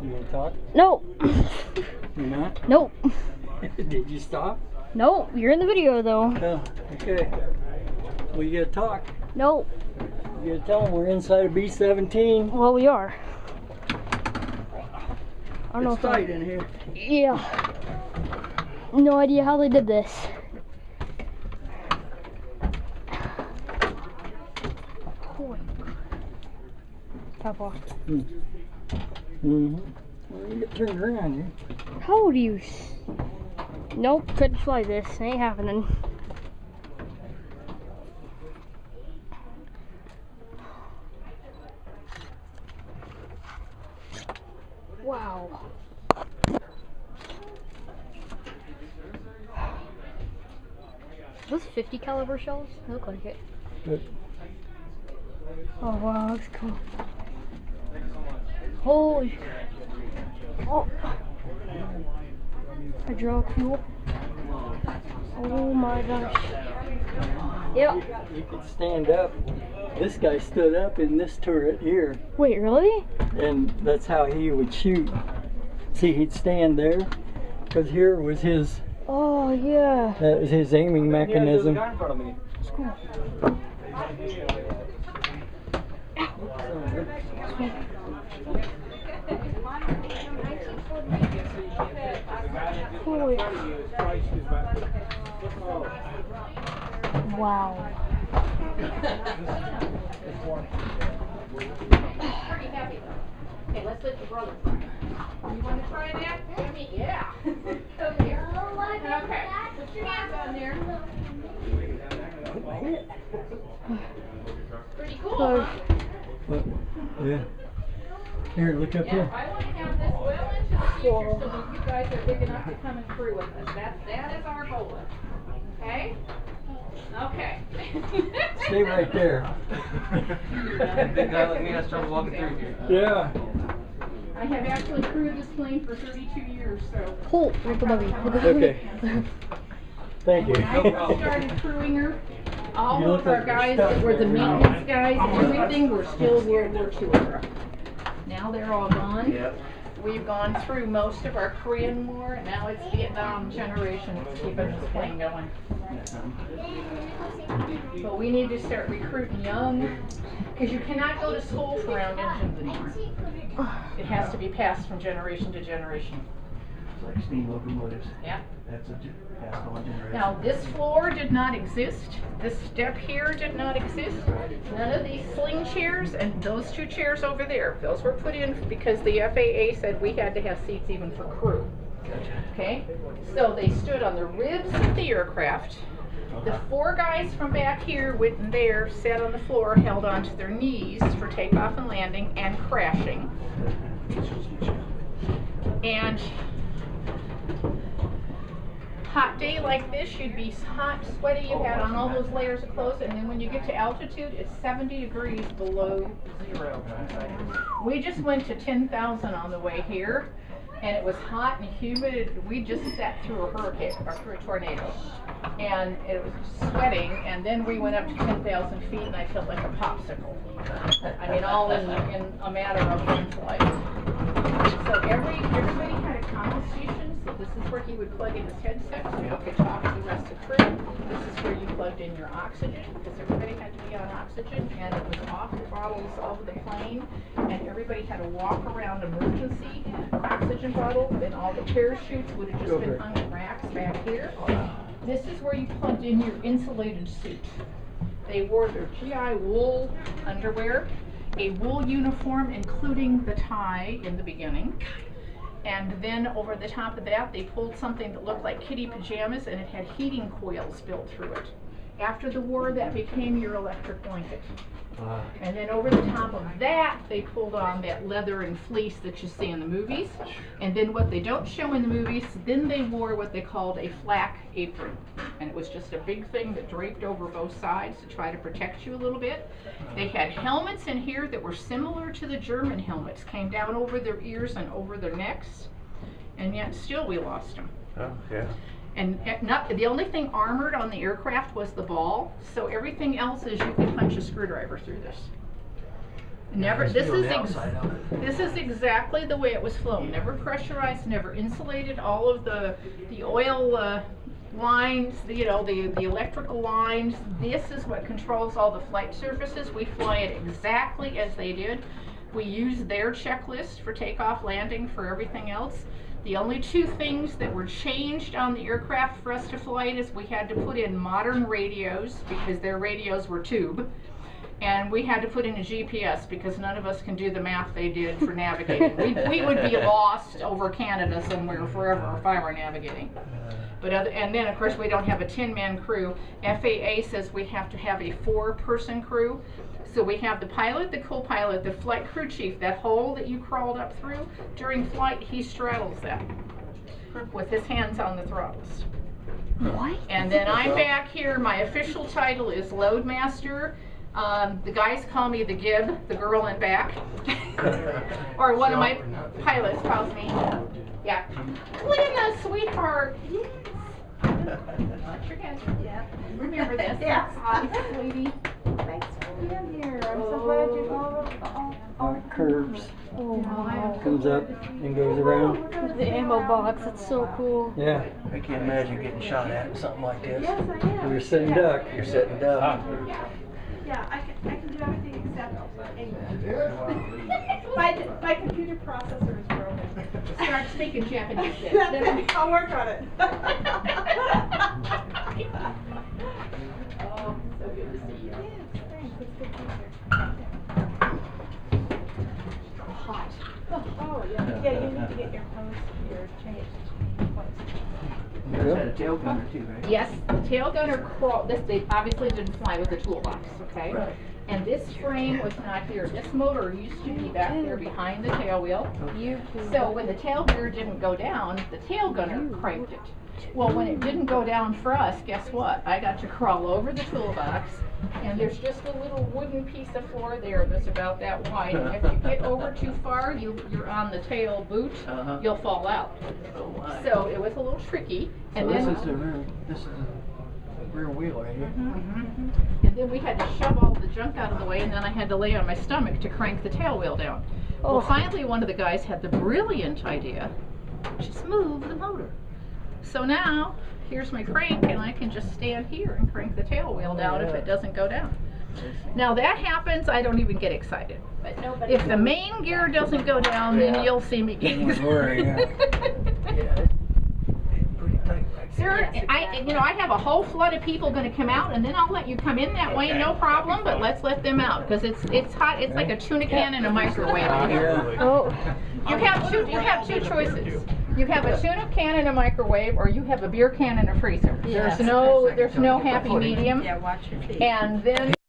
You want to talk? No. You're not? Nope. Did you stop? No, you're in the video though. Oh, okay. Well, you gotta talk. Nope. You gotta tell them we're inside a B-17. Well, we are. I don't know It's if tight in here. Yeah. No idea how they did this. Boy. Papa. Mm-hmm. Well, you get turned around here. How do you? Nope, couldn't fly this. Ain't happening. Wow. Those 50 caliber shells? They look like it. Good. Oh wow, looks cool. Holy. Oh. Hydraulic fuel. Oh my gosh. Yep. You could stand up. This guy stood up in this turret here. Wait, really? And that's how he would shoot. See, he'd stand there, because here was his. Oh yeah. That was his aiming mechanism. It's cool. Holy. Wow. Okay, let's let your brother try. You want to try that? Yeah. Come here. Okay. Put your hands on there. Pretty cool, huh? Yeah. Here, look up here. I want to have this well into the future so that you guys are big enough to come and through with us. That is our goal. Okay? Okay. Stay right there. Big guy like me has trouble walking through here. Yeah. I have actually crewed this plane for 32 years, so. Hold, with the buggy. Okay. Thank you. When I started crewing her, all You of look our like guys you're that stuck were the right now. maintenance guys and everything were still World War II era. Now they're all gone. Yep. We've gone through most of our Korean War, and now it's Vietnam generation that's keeping this plane going. But we need to start recruiting young, because you cannot go to school for round engines anymore. It has to be passed from generation to generation. It's like steam locomotives. Yeah. That's a passed on generation. Now, this floor did not exist. This step here did not exist. None of these sling chairs and those two chairs over there, those were put in because the FAA said we had to have seats even for crew. Okay? So they stood on the ribs of the aircraft. The four guys from back here went in there, sat on the floor, held onto their knees for takeoff and landing and crashing. And hot day like this, you'd be hot, sweaty, you had on all those layers of clothes, and then when you get to altitude, it's 70 degrees below zero. We just went to 10,000 on the way here, and it was hot and humid. We just sat through a hurricane, or through a tornado, and it was sweating, and then we went up to 10,000 feet, and I felt like a popsicle. I mean, all in a matter of one flight. So everybody had a common station, so this is where he would plug in his headset, so you could talk to the rest of the crew. This is where you plugged in your oxygen, because everybody had to be on oxygen, and it was off the bottles of the plane, and everybody had to walk around emergency oxygen bottle, and all the parachutes would have just been hung in racks back here. This is where you plugged in your insulated suit. They wore their GI wool underwear, a wool uniform including the tie in the beginning, and then over the top of that they pulled something that looked like kitty pajamas, and it had heating coils built through it. After the war, that became your electric blanket. And then over the top of that, they pulled on that leather and fleece that you see in the movies. And then what they don't show in the movies, then they wore what they called a flak apron. And it was just a big thing that draped over both sides to try to protect you a little bit. They had helmets in here that were similar to the German helmets, came down over their ears and over their necks, and yet still we lost them. Oh, yeah. And not the only thing armored on the aircraft was the ball, so everything else is you could punch a screwdriver through this. Never. Must This be on is the outside of it. this is exactly the way it was flown. Never pressurized, never insulated. All of the oil lines, the electrical lines. This is what controls all the flight surfaces. We fly it exactly as they did. We use their checklist for takeoff, landing, for everything else. The only two things that were changed on the aircraft for us to fly it is we had to put in modern radios because their radios were tube. And we had to put in a GPS because none of us can do the math they did for navigating. We would be lost over Canada somewhere forever if I were navigating. But and then of course we don't have a 10-man crew. FAA says we have to have a 4-person crew. So we have the pilot, the co-pilot, the flight crew chief. That hole that you crawled up through during flight, he straddles that with his hands on the throttles. What? And then I'm back here. My official title is Loadmaster. The guys call me the Gib, the girl in back. Or one of my pilots calls me. Yeah. Lena, sweetheart. Yes. Not forget. Yeah. Remember this. Yeah. Hi, sweetie. Thanks for being here. I'm so glad you all It curves, Oh wow. comes up and goes around. The ammo box, it's so cool. Yeah, I can't imagine getting shot at in something like this. Yes, I am. you're sitting duck. You're sitting duck. Yeah, I can do everything except English. My computer processor is broken. Start speaking Japanese then. I'll work on it. Oh, so good to see you. Yes, thanks. It's good to be here. Hot. Oh, yeah. Yeah, you need to get your post, your changed post. You guys had a tail gunner too, right? Yes, the tail gunner crawl. They obviously didn't fly with the toolbox, okay? Right. And this frame was not here. This motor used to be back there behind the tail wheel. So when the tail gear didn't go down, the tail gunner cranked it. Well, when it didn't go down for us, guess what? I got to crawl over the toolbox, and there's just a little wooden piece of floor there that's about that wide. And if you get over too far, you're on the tail boot, you'll fall out. Oh my. So it was a little tricky. And So then this is the rear wheel right here. And then we had to shove all the junk out of the way, and then I had to lay on my stomach to crank the tail wheel down. Oh. Well, finally one of the guys had the brilliant idea, just move the motor. So now, here's my crank, and I can just stand here and crank the tail wheel down if it doesn't go down. Now that happens, I don't even get excited. But nobody. If the main gear doesn't go down, then you'll see me get Don't worry, yeah. Yeah, it's pretty tight right there. Sir, I have a whole flood of people going to come out, and then I'll let you come in that way, no problem. But let's let them out because it's hot. It's like a tuna can in a microwave in here. Oh. You have two choices. You have a tuna can in a microwave, or you have a beer can in a freezer. There's no happy medium. Yeah, watch your feet. And then